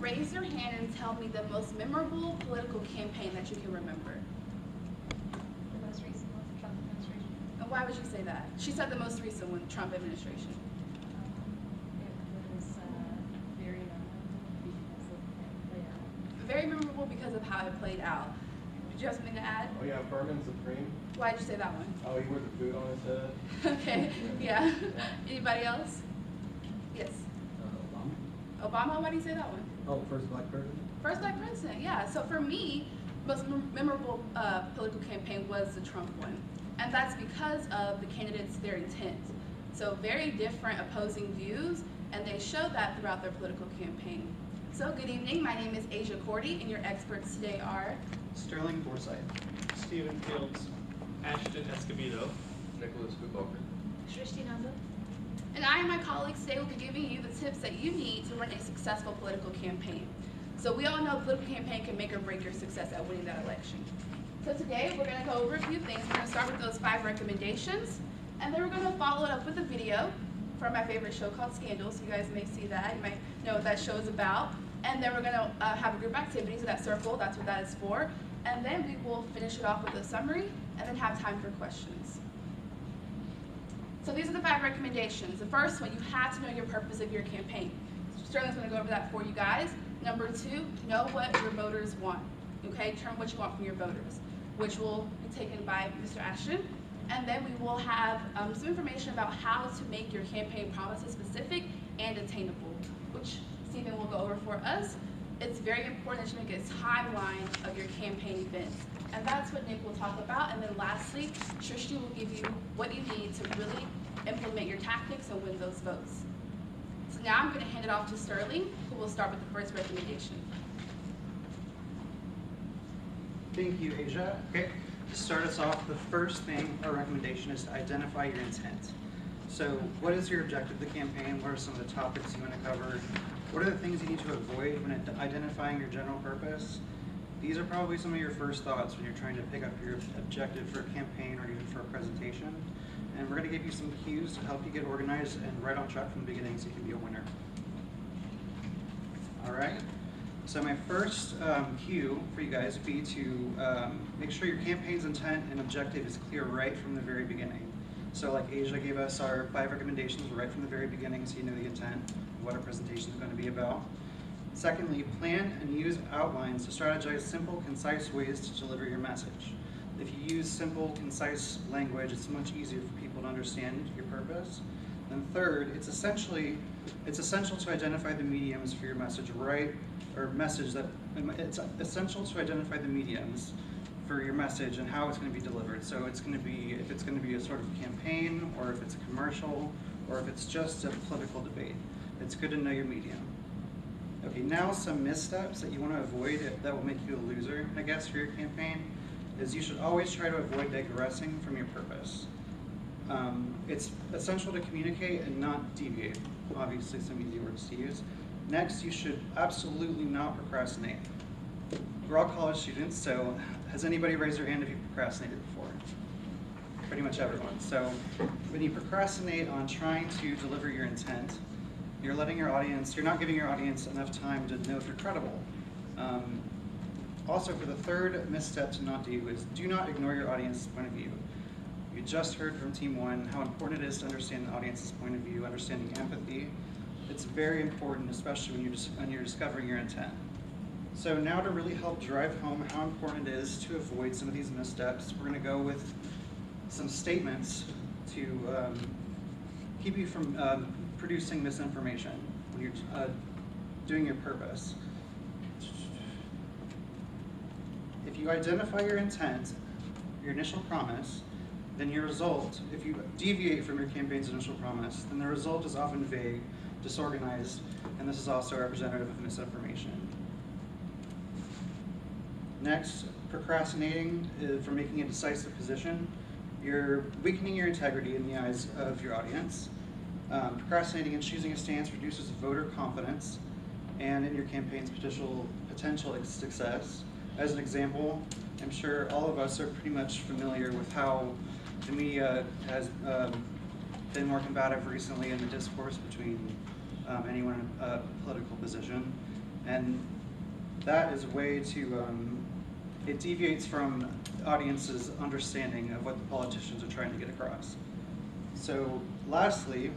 raise your hand and tell me the most memorable political campaign that you can remember? The most recent was the Trump administration. And why would you say that? She said the most recent one, Trump administration. It was very memorable because of how it played out. Very memorable because of how it played out. Did you have something to add? Oh yeah, Furman Supreme. Why did you say that one? Oh, he wore the food on his head. Okay, yeah. Anybody else? Yes. Obama? Obama, why do you say that one? Oh, first black president? First black president, yeah. So for me, most memorable political campaign was the Trump one. And that's because of the candidates, their intent. So very different opposing views, and they showed that throughout their political campaign. So good evening, my name is Asia Cordy, and your experts today are Sterling Forsythe, Stephen Fields, Ashton Escobedo, Nicholas Fukuoka. and I and my colleagues today will be giving you the tips that you need to run a successful political campaign. So we all know a political campaign can make or break your success at winning that election. So today we're going to go over a few things. We're going to start with those 5 recommendations, and then we're going to follow it up with a video from my favorite show called Scandal. So you guys may see that. You might know what that show is about. And then we're going to have a group activity, so that circle, that's what that is for. And then we will finish it off with a summary and then have time for questions. So these are the 5 recommendations. The first one, you have to know your purpose of your campaign. Sterling's going to go over that for you guys. Number 2, know what your voters want. Okay, determine what you want from your voters, which will be taken by Mr. Ashton. And then we will have some information about how to make your campaign promises specific and attainable, which Stephen will go over for us. It's very important that you make a timeline of your campaign events. And that's what Nick will talk about. And then lastly, Shrishti will give you what you need to really implement your tactics and win those votes. So now I'm going to hand it off to Sterling, who will start with the first recommendation. Thank you, Asia. Okay, to start us off, the first thing or recommendation is to identify your intent. So what is your objective of the campaign? What are some of the topics you want to cover? What are the things you need to avoid when identifying your general purpose? These are probably some of your first thoughts when you're trying to pick up your objective for a campaign or even for a presentation. And we're going to give you some cues to help you get organized and right on track from the beginning so you can be a winner. All right. So my first cue for you guys would be to make sure your campaign's intent and objective is clear right from the very beginning. So like Asia gave us our 5 recommendations right from the very beginning so you know the intent of what our presentation is going to be about. Secondly, plan and use outlines to strategize simple, concise ways to deliver your message. If you use simple, concise language, it's much easier for people to understand your purpose. And third, it's essential to identify the mediums for your message, it's essential to identify the mediums for your message and how it's going to be delivered. So it's going to be, if it's going to be a sort of campaign, or if it's a commercial, or if it's just a political debate. It's good to know your medium. Okay, now some missteps that you want to avoid that will make you a loser, I guess, for your campaign, is you should always try to avoid digressing from your purpose. It's essential to communicate and not deviate. Obviously, some easy words to use. Next, you should absolutely not procrastinate. We're all college students, so has anybody raised their hand if you procrastinated before? Pretty much everyone. So when you procrastinate on trying to deliver your intent, you're not giving your audience enough time to know if you're credible. Also, for the third misstep to not do is do not ignore your audience's point of view. You just heard from Team 1 how important it is to understand the audience's point of view, understanding empathy. It's very important, especially when you're discovering your intent. So now to really help drive home how important it is to avoid some of these missteps, we're going to go with some statements to keep you from producing misinformation when you're doing your purpose. If you identify your intent, your initial promise, then your result, if you deviate from your campaign's initial promise, then the result is often vague, disorganized, and this is also representative of misinformation. Next, procrastinating from making a decisive position. You're weakening your integrity in the eyes of your audience. Procrastinating and choosing a stance reduces voter confidence and in your campaign's potential success. As an example, I'm sure all of us are pretty much familiar with how the media has been more combative recently in the discourse between anyone in a political position. And that is a way to, it deviates from the audience's understanding of what the politicians are trying to get across. So lastly,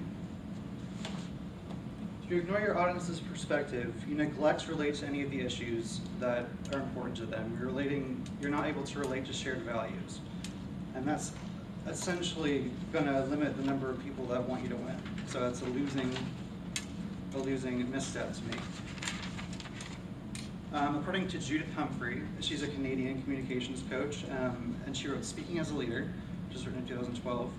if you ignore your audience's perspective, you neglect to relate to any of the issues that are important to them. You're not able to relate to shared values. And that's essentially gonna limit the number of people that want you to win. So that's a losing misstep to me. According to Judith Humphrey, she's a Canadian communications coach, and she wrote Speaking as a Leader, which was written in 2012.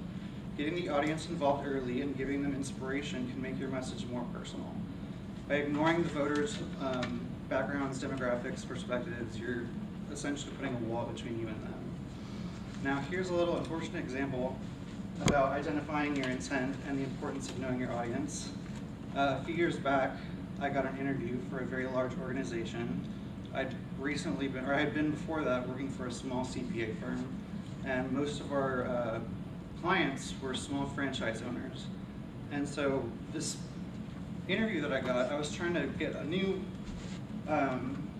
Getting the audience involved early and giving them inspiration can make your message more personal. By ignoring the voters' backgrounds, demographics, perspectives, you're essentially putting a wall between you and them. Now here's a little unfortunate example about identifying your intent and the importance of knowing your audience. A few years back, I got an interview for a very large organization. I had been before that working for a small CPA firm, and most of our clients were small franchise owners. And so this interview that I got, I was trying to get a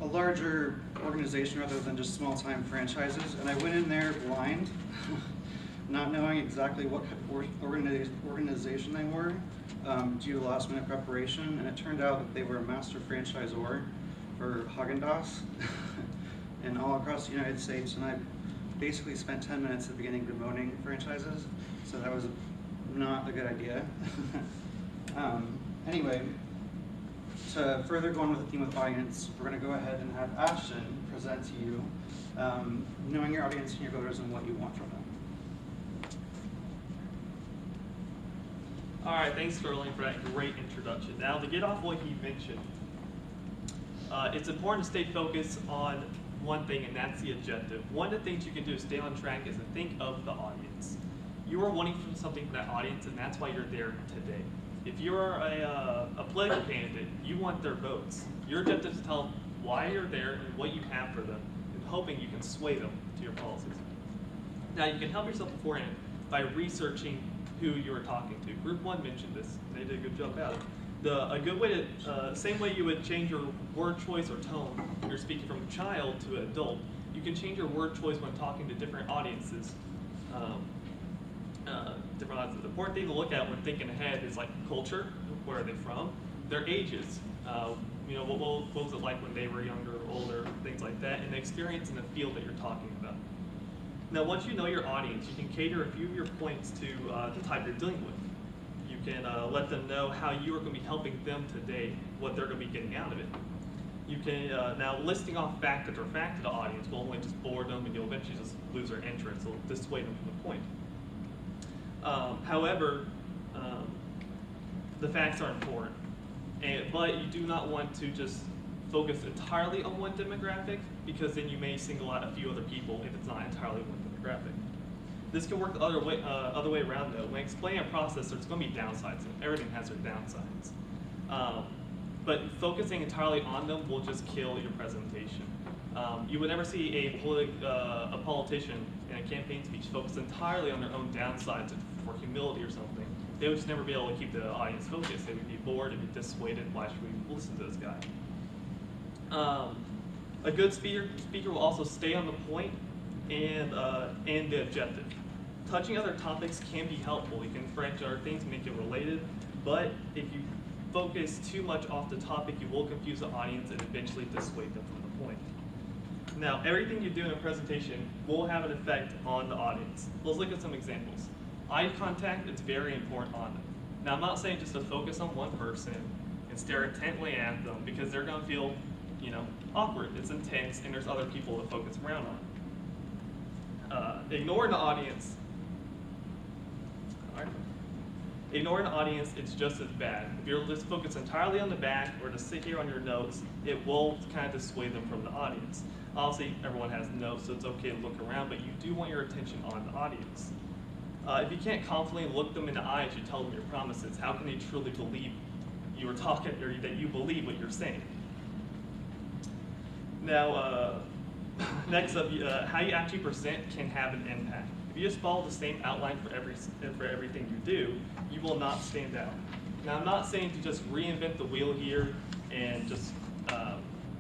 larger organization rather than just small-time franchises, and I went in there blind, not knowing exactly what organization they were, due to last-minute preparation, and it turned out that they were a master franchisor for Haagen-Dazs and all across the United States, and I basically spent 10 minutes at the beginning bemoaning franchises, so that was not a good idea. Anyway, to further go on with the theme of audience, we're going to go ahead and have Ashton present to you knowing your audience and your voters and what you want from them. All right, thanks, Sterling, for that great introduction. Now, to get off what he mentioned, it's important to stay focused on one thing, and that's the objective. One of the things you can do to stay on track is to think of the audience. You are wanting something from that audience, and that's why you're there today. If you're a political candidate, you want their votes. Your objective is to tell them why you're there and what you have for them, and hoping you can sway them to your policies. Now, you can help yourself beforehand by researching who you are talking to. Group 1 mentioned this. They did a good job at it. A good way to, same way you would change your word choice or tone when you're speaking from a child to an adult, you can change your word choice when talking to different audiences. The important thing to look at when thinking ahead is like culture, where are they from, their ages, what was it like when they were younger or older, things like that, and the experience in the field that you're talking about. Now, once you know your audience, you can cater a few of your points to the type you're dealing with. You can let them know how you are going to be helping them today, what they're going to be getting out of it. You can, now listing off fact after fact to the audience will only just bore them and you'll eventually just lose their interest, so dissuade them from the point. However, the facts are important, but you do not want to just focus entirely on one demographic, because then you may single out a few other people if it's not entirely one demographic. This can work the other way around though. When explaining a process, there's going to be downsides. Everything has their downsides. But focusing entirely on them will just kill your presentation. You would never see a politician in a campaign speech focus entirely on their own downsides for humility or something. They would just never be able to keep the audience focused. They would be bored and be dissuaded. Why should we listen to this guy? A good speaker will also stay on the point and the objective. Touching other topics can be helpful. You can branch other things, make it related, but if you focus too much off the topic, you will confuse the audience and eventually dissuade them from the point. Now, everything you do in a presentation will have an effect on the audience. Let's look at some examples. Eye contact is very important on them. Now, I'm not saying just to focus on one person and stare intently at them, because they're going to feel, awkward. It's intense, and there's other people to focus around on. Ignoring the audience. Ignoring the audience, it's just as bad. If you're just focused entirely on the back or to sit here on your notes, it will kind of dissuade them from the audience. Obviously, everyone has notes, so it's okay to look around, but you do want your attention on the audience. If you can't confidently look them in the eyes, you tell them your promises. How can they truly believe you are talking, or that you believe what you're saying? Now, next up, how you actually present can have an impact. If you just follow the same outline for everything you do, you will not stand out. Now, I'm not saying to just reinvent the wheel here and just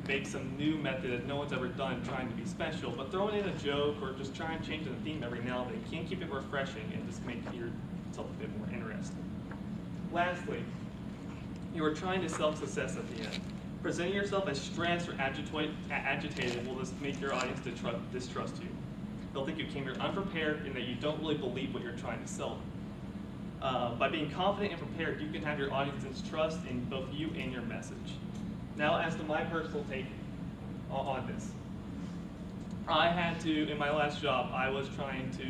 make some new method that no one's ever done trying to be special, but throwing in a joke or just trying to change the theme every now and then can't keep it refreshing and just make yourself a bit more interesting. Lastly, you are trying to sell success at the end. Presenting yourself as stressed or agitated will just make your audience distrust you. They'll think you came here unprepared and that you don't really believe what you're trying to sell them. By being confident and prepared, you can have your audience's trust in both you and your message. Now, as to my personal take on this, I had to, in my last job, I was trying to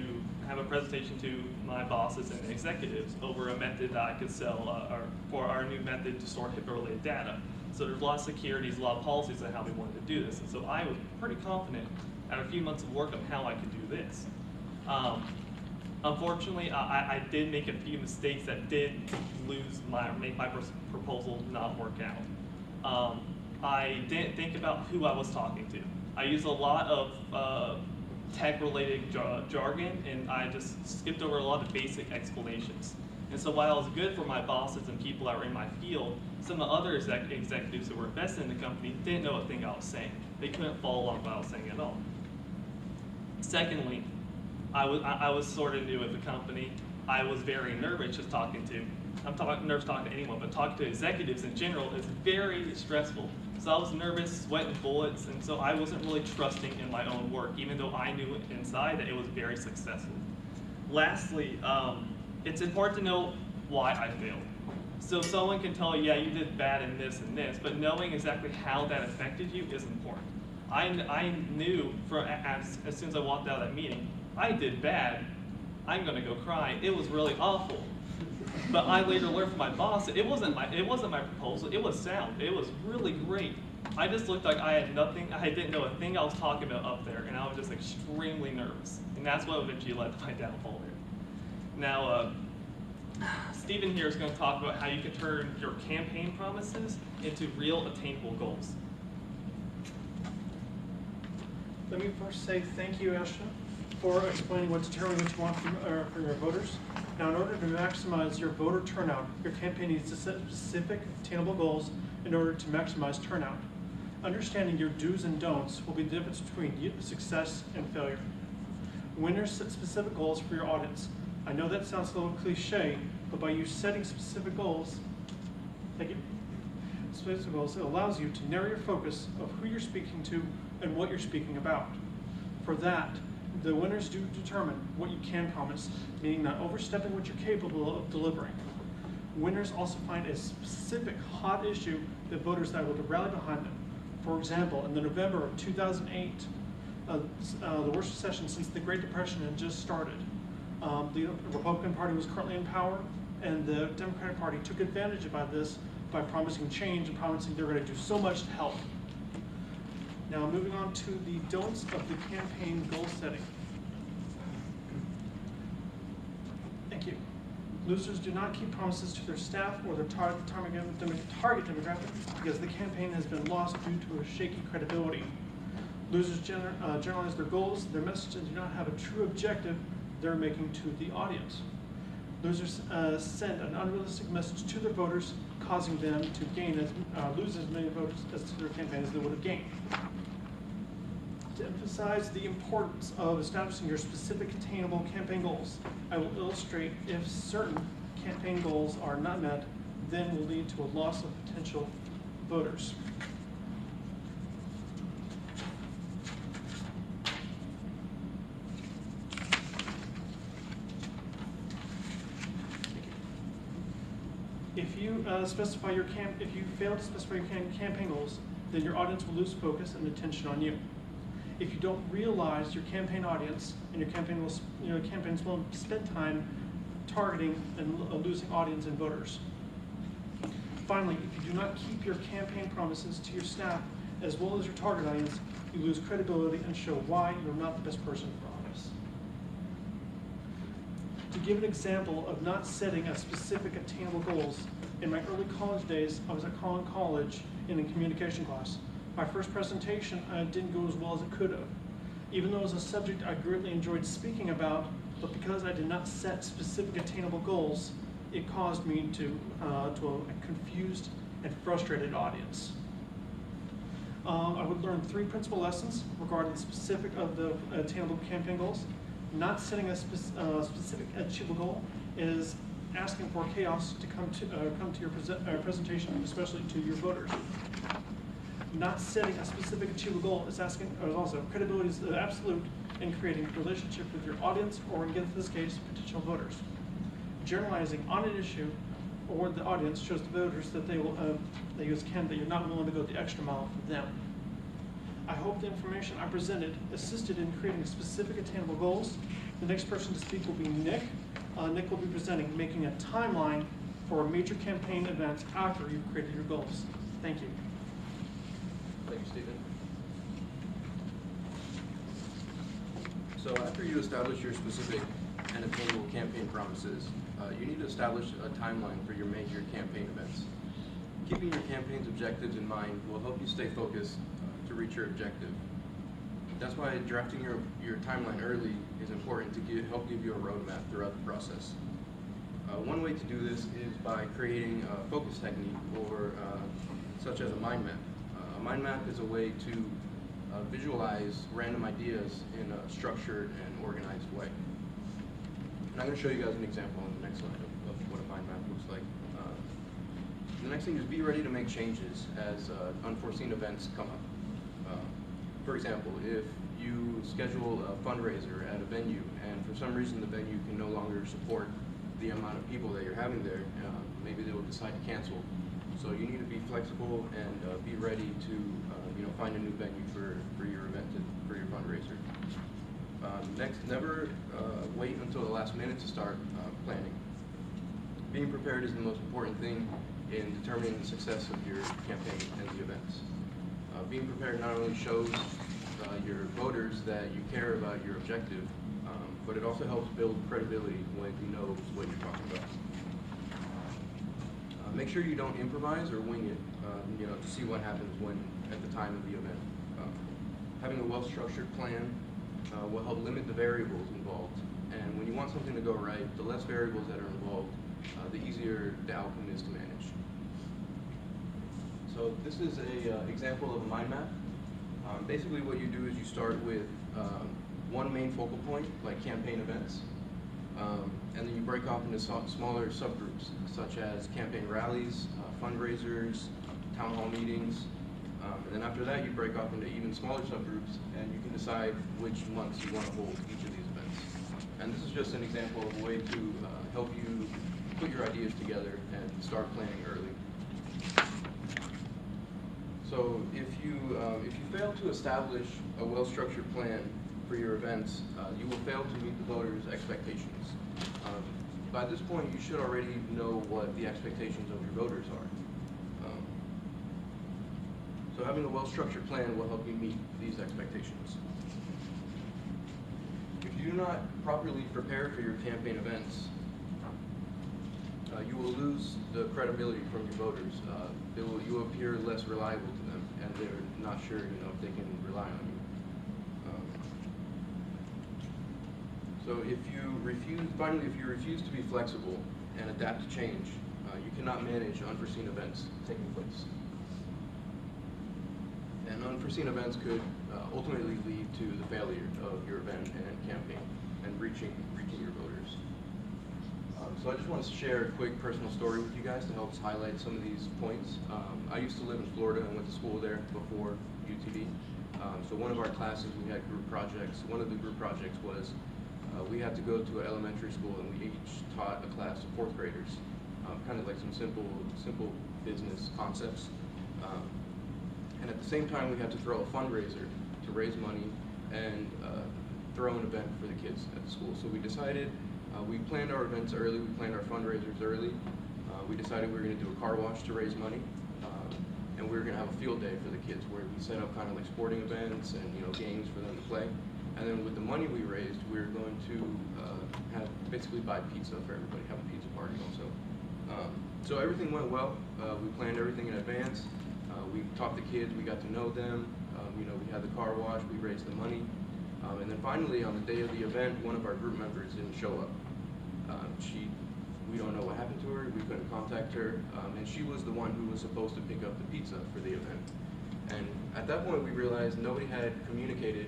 have a presentation to my bosses and executives over a method that I could sell for our new method to store HIPAA-related data. So there's a lot of securities, a lot of policies on how we wanted to do this. And so I was pretty confident after a few months of work on how I could do this. Unfortunately, I did make a few mistakes that did make my proposal not work out. I didn't think about who I was talking to. I used a lot of tech-related jargon, and I just skipped over a lot of basic explanations. And so while it was good for my bosses and people that were in my field, some of the other executives who were invested in the company didn't know a thing I was saying. They couldn't follow along what I was saying at all. Secondly, I was sort of new at the company. I was very nervous just talking to, nervous talking to anyone, but talking to executives in general is very stressful. So I was nervous, sweating bullets, and so I wasn't really trusting in my own work, even though I knew inside that it was very successful. Lastly, it's important to know why I failed. So someone can tell you, yeah, you did bad in this and this, but knowing exactly how that affected you is important. I knew as soon as I walked out of that meeting, I did bad. I'm gonna go cry. It was really awful. But I later learned from my boss that it wasn't my proposal. It was sound. It was really great. I just looked like I had nothing. I didn't know a thing I was talking about up there, and I was just extremely nervous. And that's what eventually led to my downfall there. Now, Stephen here is going to talk about how you can turn your campaign promises into real attainable goals. Let me first say thank you, Ashton, for explaining what you want from your voters. Now, in order to maximize your voter turnout, your campaign needs to set specific, attainable goals in order to maximize turnout. Understanding your do's and don'ts will be the difference between success and failure. Winners set specific goals for your audience. I know that sounds a little cliche, but by you setting specific goals, thank you, specific goals, it allows you to narrow your focus of who you're speaking to and what you're speaking about. For that, the winners do determine what you can promise, meaning not overstepping what you're capable of delivering. Winners also find a specific hot issue that voters are able to rally behind them. For example, in the November of 2008, the worst recession since the Great Depression had just started. The Republican Party was currently in power, and the Democratic Party took advantage of this by promising change and promising they're going to do so much to help. Now, moving on to the don'ts of the campaign goal setting. Thank you. Losers do not keep promises to their staff or their target demographic because the campaign has been lost due to a shaky credibility. Losers generalize their goals, their message, and do not have a true objective they're making to the audience. Losers send an unrealistic message to their voters, causing them to lose as many votes as to their campaign as they would have gained. To emphasize the importance of establishing your specific attainable campaign goals, I will illustrate if certain campaign goals are not met, then will lead to a loss of potential voters. If you fail to specify your campaign goals, then your audience will lose focus and attention on you. If you don't realize your campaign audience, and your campaigns will spend time targeting and losing audience and voters. Finally, if you do not keep your campaign promises to your staff as well as your target audience, you lose credibility and show why you're not the best person for office. To give an example of not setting a specific attainable goals, in my early college days, I was at Collin College in a communication class. My first presentation didn't go as well as it could have. Even though it was a subject I greatly enjoyed speaking about, but because I did not set specific attainable goals, it caused me to a confused and frustrated audience. I would learn 3 principal lessons regarding the specific of the attainable campaign goals. Not setting a specific achievable goal is asking for chaos to come to your presentation, especially to your voters. Not setting a specific achievable goal is also credibility is the absolute in creating a relationship with your audience, or in this case, potential voters. Generalizing on an issue or the audience shows the voters that they use that you're not willing to go the extra mile for them. I hope the information I presented assisted in creating specific attainable goals. The next person to speak will be Nick. Nick will be presenting, making a timeline for major campaign events after you've created your goals. Thank you. Thank you, Stephen. So after you establish your specific and attainable campaign promises, you need to establish a timeline for your major campaign events. Keeping your campaign's objectives in mind will help you stay focused to reach your objective. That's why drafting your timeline early is important to help give you a roadmap throughout the process. One way to do this is by creating a focus technique, or such as a mind map. A mind map is a way to visualize random ideas in a structured and organized way. And I'm going to show you guys an example on the next slide of what a mind map looks like. The next thing is be ready to make changes as unforeseen events come up. For example, if you schedule a fundraiser at a venue and for some reason the venue can no longer support the amount of people that you're having there, maybe they will decide to cancel. So you need to be flexible and be ready to find a new venue for your event, for your fundraiser. Next, never wait until the last minute to start planning. Being prepared is the most important thing in determining the success of your campaign and the events. Being prepared not only shows your voters that you care about your objective, but it also helps build credibility when you know what you're talking about. Make sure you don't improvise or wing it, to see what happens at the time of the event. Having a well-structured plan will help limit the variables involved. And when you want something to go right, the less variables that are involved, the easier the outcome is to manage. So this is an example of a mind map. Basically what you do is you start with one main focal point, like campaign events, and then you break off into smaller subgroups, such as campaign rallies, fundraisers, town hall meetings, and then after that you break off into even smaller subgroups, and you can decide which months you want to hold each of these events. And this is just an example of a way to help you put your ideas together and start planning early. So if you fail to establish a well-structured plan for your events, you will fail to meet the voters' expectations. By this point, you should already know what the expectations of your voters are. So having a well-structured plan will help you meet these expectations. If you do not properly prepare for your campaign events, you will lose the credibility from your voters. You will appear less reliable to them, and they're not sure, if they can rely on you. So if you refuse to be flexible and adapt to change, you cannot manage unforeseen events taking place. And unforeseen events could ultimately lead to the failure of your event and campaign and reaching your voters. So I just wanted to share a quick personal story with you guys to help highlight some of these points. I used to live in Florida and went to school there before UTV. So one of our classes, we had group projects. One of the group projects was we had to go to an elementary school and we each taught a class of 4th graders, kind of like some simple business concepts. And at the same time, we had to throw a fundraiser to raise money and throw an event for the kids at the school. So we decided, we planned our events early, we planned our fundraisers early. We decided we were going to do a car wash to raise money, and we were going to have a field day for the kids where we set up kind of like sporting events and games for them to play. And then with the money we raised, we were going to basically buy pizza for everybody, have a pizza party also. So everything went well. We planned everything in advance. We talked to kids, we got to know them. We had the car wash, we raised the money. And then finally, on the day of the event, one of our group members didn't show up. We don't know what happened to her, we couldn't contact her, and she was the one who was supposed to pick up the pizza for the event. And at that point, we realized nobody had communicated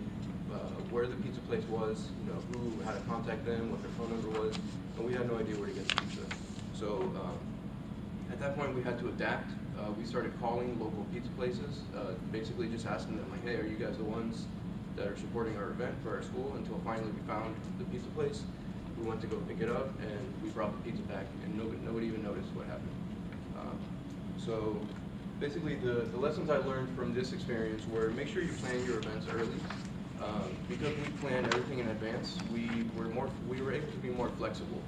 where the pizza place was, who, how to contact them, what their phone number was, and we had no idea where to get the pizza. So at that point, we had to adapt. We started calling local pizza places, basically just asking them, like, hey, are you guys the ones that are supporting our event for our school? Until finally we found the pizza place. We went to go pick it up, and we brought the pizza back, and nobody even noticed what happened. So basically, the lessons I learned from this experience were make sure you plan your events early. Because we planned everything in advance, we were able to be more flexible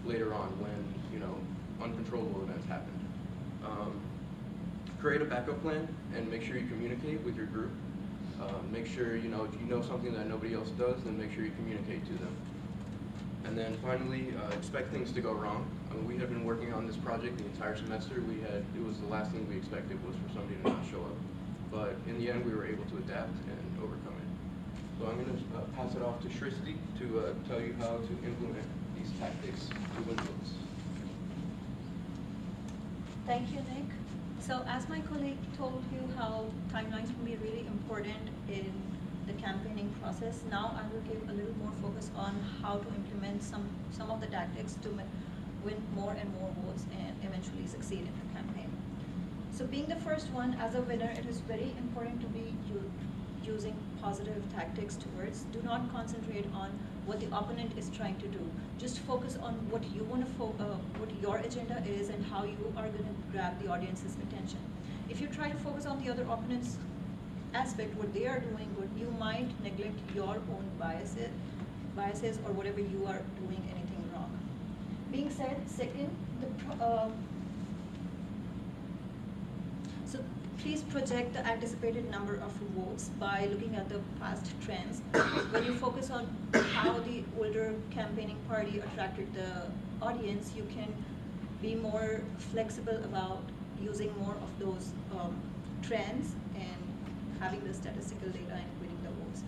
later on when uncontrollable events happened. Create a backup plan and make sure you communicate with your group. Make sure if you know something that nobody else does, then make sure you communicate to them. And then finally, expect things to go wrong. We had been working on this project the entire semester. It was the last thing we expected was for somebody to not show up. But in the end, we were able to adapt and overcome it. So I'm going to pass it off to Shristi to tell you how to implement these tactics to win votes. Thank you, Nick. So as my colleague told you how timelines can be really important in the campaigning process, now I will give a little more focus on how to implement some of the tactics to win more and more votes and eventually succeed in the campaign. So being the first one, as a winner, it is very important to be using positive tactics towards. Do not concentrate on what the opponent is trying to do. Just focus on what you want to what your agenda is and how you are going to grab the audience's attention. If you try to focus on the other opponent's aspect, what they are doing good, you might neglect your own biases or whatever you are doing anything wrong. Being said, second, so please project the anticipated number of votes by looking at the past trends. When you focus on how the older campaigning party attracted the audience, you can be more flexible about using more of those trends and having the statistical data and winning the votes.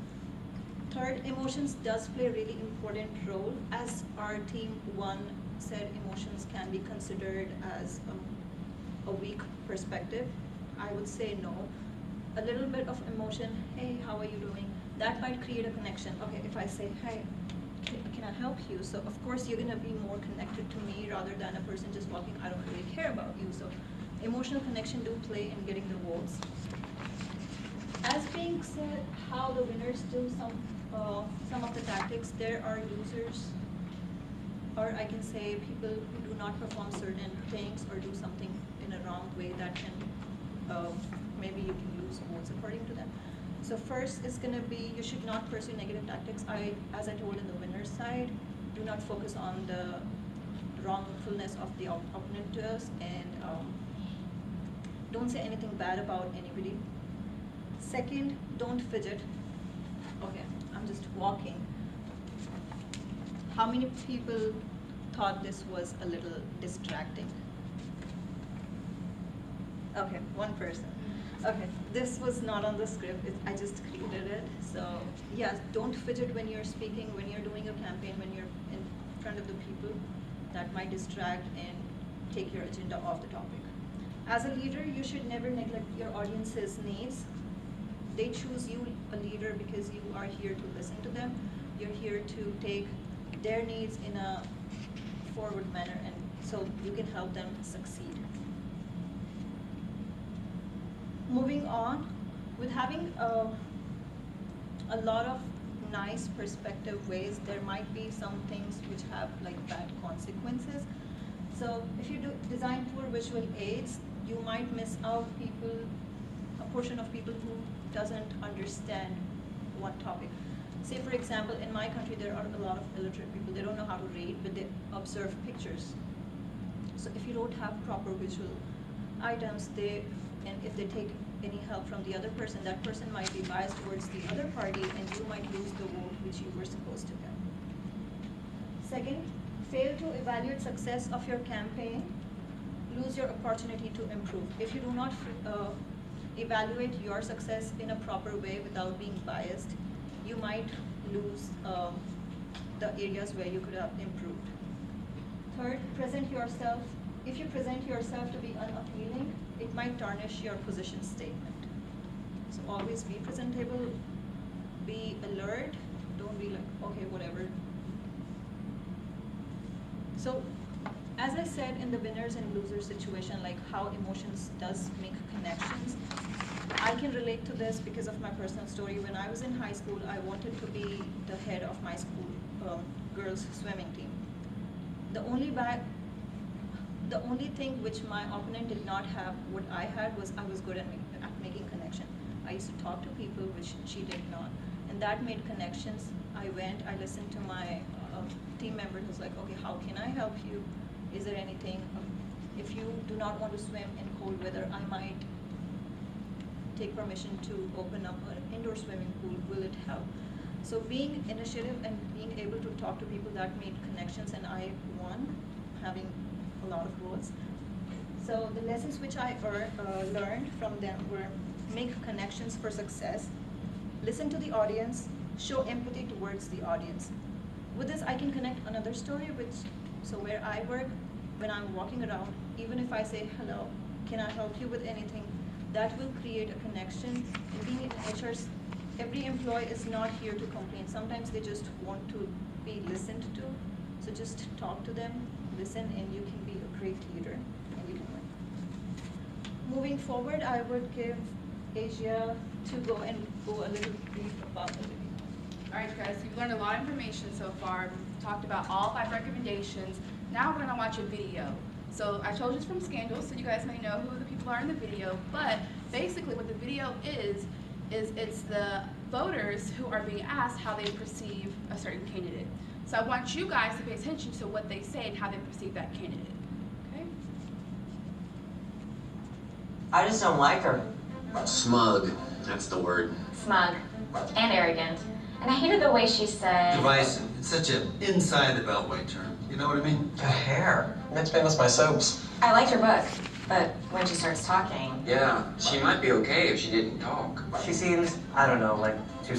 Third, emotions does play a really important role. As our team one said, emotions can be considered as a weak perspective. I would say no. A little bit of emotion, hey, how are you doing? That might create a connection. Okay, if I say, hey, can I help you? So of course you're gonna be more connected to me rather than a person just walking, I don't really care about you. So emotional connection do play in getting the votes. As being said, how the winners do some of the tactics, there are losers, or I can say people who do not perform certain things or do something in a wrong way that can, maybe you can lose votes according to them. So first is going to be, you should not pursue negative tactics. As I told in the winner's side, do not focus on the wrongfulness of the opponent to us, and don't say anything bad about anybody. Second, don't fidget. Okay, I'm just walking. How many people thought this was a little distracting? Okay, one person. Okay, this was not on the script, I just created it. So yes, don't fidget when you're speaking, when you're doing a campaign, when you're in front of the people. That might distract and take your agenda off the topic. As a leader, you should never neglect your audience's needs. They choose you a leader because you are here to listen to them. You're here to take their needs in a forward manner, and so you can help them succeed. Moving on, with having a lot of nice perspective ways, there might be some things which have like bad consequences. So if you design poor visual aids, you might miss out a portion of people who doesn't understand one topic. Say for example, in my country there are a lot of illiterate people. They don't know how to read, but they observe pictures. So if you don't have proper visual items, and if they take any help from the other person, that person might be biased towards the other party, and you might lose the vote which you were supposed to get. Second, fail to evaluate success of your campaign, lose your opportunity to improve. If you do not evaluate your success in a proper way without being biased, you might lose the areas where you could have improved. Third, present yourself. If you present yourself to be unappealing, it might tarnish your position statement. So always be presentable, be alert, don't be like, okay, whatever. So, as I said in the winners and losers situation, like how emotions does make connections, I can relate to this because of my personal story. When I was in high school, I wanted to be the head of my school girls swimming team. The only thing which my opponent did not have, what I had, was I was good at making connection. I used to talk to people, which she did not. And that made connections. I listened to my team member who's like, okay, how can I help you? Is there anything, if you do not want to swim in cold weather, I might take permission to open up an indoor swimming pool, will it help? So being initiative and being able to talk to people, that made connections, and I won, having a lot of votes. So the lessons which I learned from them were make connections for success, listen to the audience, show empathy towards the audience. With this, I can connect another story, so where I work, when I'm walking around, even if I say, hello, can I help you with anything, that will create a connection. And being in HR, every employee is not here to complain. Sometimes they just want to be listened to. So just talk to them, listen, and you can be a great leader, and you can win. Moving forward, I would give Asia to go a little brief about the video. All right, guys, you've learned a lot of information so far. We've talked about all 5 recommendations. Now we're gonna watch a video. So I chose this from Scandal, so you guys may know who the people are in the video, but basically what the video is it's the voters who are being asked how they perceive a certain candidate. So I want you guys to pay attention to what they say and how they perceive that candidate, okay? I just don't like her. Smug, that's the word. Smug and arrogant. And I hated the way she said... Divisive. It's such an inside the beltway term. You know what I mean? Her hair. Makes me miss my soaps. I liked her book, but when she starts talking... Yeah, she might be okay if she didn't talk. She seems, I don't know, like too